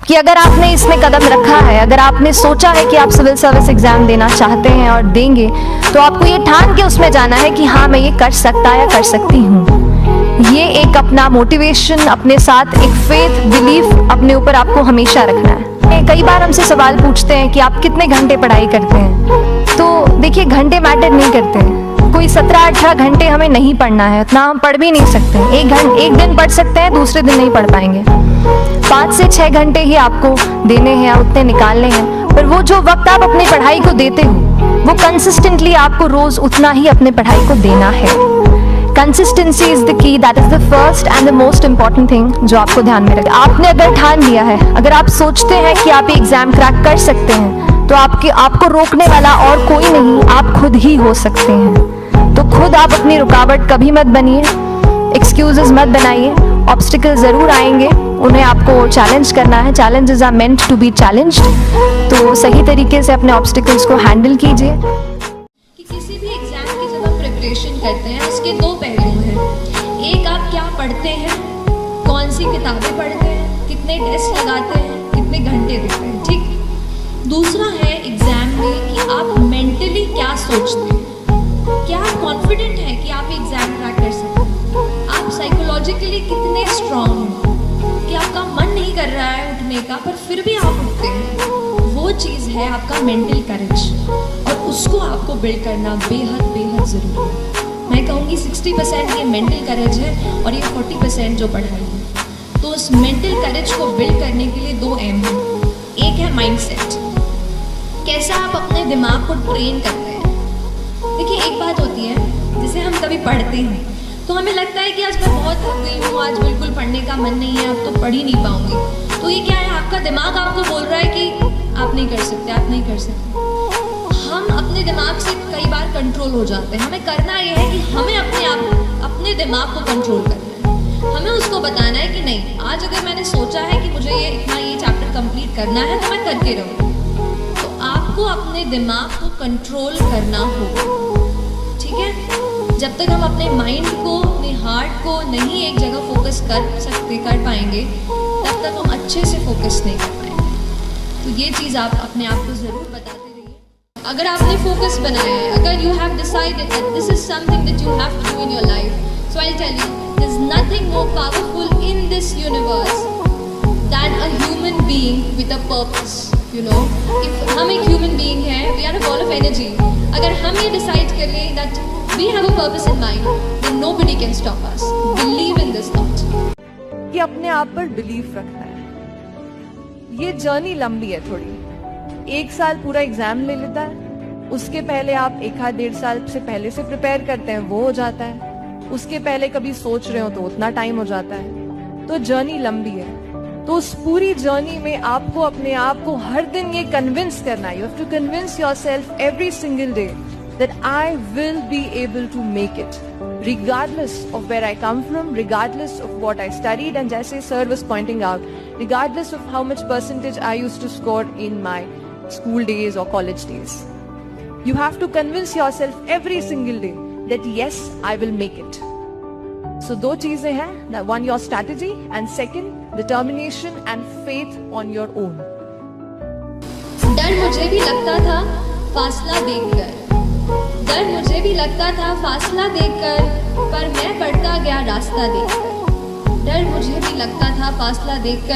कि अगर आपने इसमें कदम रखा है, अगर आपने सोचा है कि आप सिविल सर्विस एग्जाम देना चाहते हैं और देंगे, तो आपको ये ठान के उसमें जाना है कि हाँ मैं ये कर सकता या कर सकती हूँ। ये एक अपना मोटिवेशन, अपने साथ एक फेथ, बिलीफ अपने ऊपर आपको हमेशा रखना है। कई बार हमसे सवाल पूछते हैं कि आप कितने घंटे पढ़ाई करते हैं, तो देखिए घंटे मैटर नहीं करते हैं। कोई 17-18 घंटे हमें नहीं पढ़ना है, उतना हम पढ़ भी नहीं सकते। एक दिन पढ़ सकते हैं, दूसरे दिन नहीं पढ़ पाएंगे। 5 से 6 घंटे ही आपको देने हैं, उतने निकालने हैं। पर वो जो वक्त आप अपनी पढ़ाई को देते हो, वो कंसिस्टेंटली आपको रोज उतना ही अपने पढ़ाई को देना है। Consistency is the key, that is the first and the most important thing जो आपको ध्यान में रखना। आपने अगर ठान लिया है, अगर आप सोचते हैं कि आप ये एग्जाम क्रैक कर सकते हैं, तो आपको रोकने वाला और कोई नहीं, आप खुद ही हो सकते हैं। तो खुद आप अपनी रुकावट कभी मत बनिए, एक्सक्यूजेस मत बनाइए। ऑब्स्टिकल जरूर आएंगे, उन्हें आपको चैलेंज करना है। Challenges are meant to be challenged. तो सही तरीके से अपने ऑब्स्टिकल्स को हैंडल कीजिए। कि किसी भी एग्जाम की जब हम प्रिपरेशन करते हैं, उसके 2 पहलू हैं। एक, आप क्या पढ़ते हैं, कौन सी किताबें पढ़ते हैं, कितने टेस्ट लगाते हैं, कितने घंटे देते हैं, ठीक। दूसरा है एग्जाम में कि आप मेंटली क्या सोचते हैं, क्या आप कॉन्फिडेंट हैं कि आप एग्जाम क्रैक कर सकते हैं, आप साइकोलॉजिकली कितने स्ट्रांग हैं, कि आपका मन नहीं कर रहा है उठने का पर फिर भी आप उठते हैं। वो चीज़ है आपका मेंटल करेज, और उसको आपको बिल्ड करना बेहद बेहद ज़रूरी है। मैं कहूँगी 60% ये मेंटल करेज है और ये 40% जो पढ़ाई है। तो उस मेंटल करेज को बिल्ड करने के लिए 2 एम हैं। एक है माइंडसेट, कैसा आप अपने दिमाग को ट्रेन करते हैं। देखिए एक बात होती है, जैसे हम कभी पढ़ते हैं तो हमें लगता है कि आज मैं बहुत थक गई हूँ, आज बिल्कुल पढ़ने का मन नहीं है, अब तो पढ़ ही नहीं पाऊंगी। तो ये क्या है, आपका दिमाग आपको बोल रहा है कि आप नहीं कर सकते, आप नहीं कर सकते। हम अपने दिमाग से कई बार कंट्रोल हो जाते हैं। हमें करना ये है कि हमें अपने दिमाग को कंट्रोल करना है। हमें उसको बताना है कि नहीं, आज अगर मैंने सोचा है कि मुझे ये चैप्टर कंप्लीट करना है तो मैं करके रहूँगी। तो आपको अपने दिमाग को कंट्रोल करना होगा, ठीक है। जब तक हम अपने माइंड को, अपने हार्ट को नहीं एक जगह फोकस कर पाएंगे, तब तक हम अच्छे से फोकस नहीं कर पाएंगे। तो ये चीज़ आप अपने आप को ज़रूर बताते रहिए। अगर आपने फोकस बनाया है, अगर you have decided that this is something that you have to do in your life, so I tell you, there is nothing more powerful in this universe than a human being with a purpose. You know, if हम एक human being है, we are a ball of energy. अगर हम ये decide कर लें that we have a purpose in mind, then nobody can stop us. Believe in this thought. कि अपने आप पर बिलीफ रखना है। ये जर्नी लंबी है थोड़ी। 1 साल पूरा एग्जाम ले लेता है, उसके पहले आप 1-1.5 साल से पहले से प्रिपेयर करते हैं, वो हो जाता है। उसके पहले कभी सोच रहे हो तो उतना टाइम हो जाता है। तो जर्नी लंबी है। तो उस पूरी जर्नी में आपको अपने आप को हर दिन ये कन्विंस करना है। You have to convince yourself every single day that I will be able to make it, regardless of where I come from, regardless of what I studied, and जैसे sir was pointing out, regardless of how much percentage I used to score in my school days or college days. You have to convince yourself every single day that yes, I will make it. So 2 चीजें हैं, one your strategy and second determination and faith on your own. डर मुझे भी लगता था फासला देखकर, डर मुझे भी लगता था फासला देखकर, पर मैं बढ़ता गया रास्ता देखकर। डर मुझे भी लगता था फासला देखकर,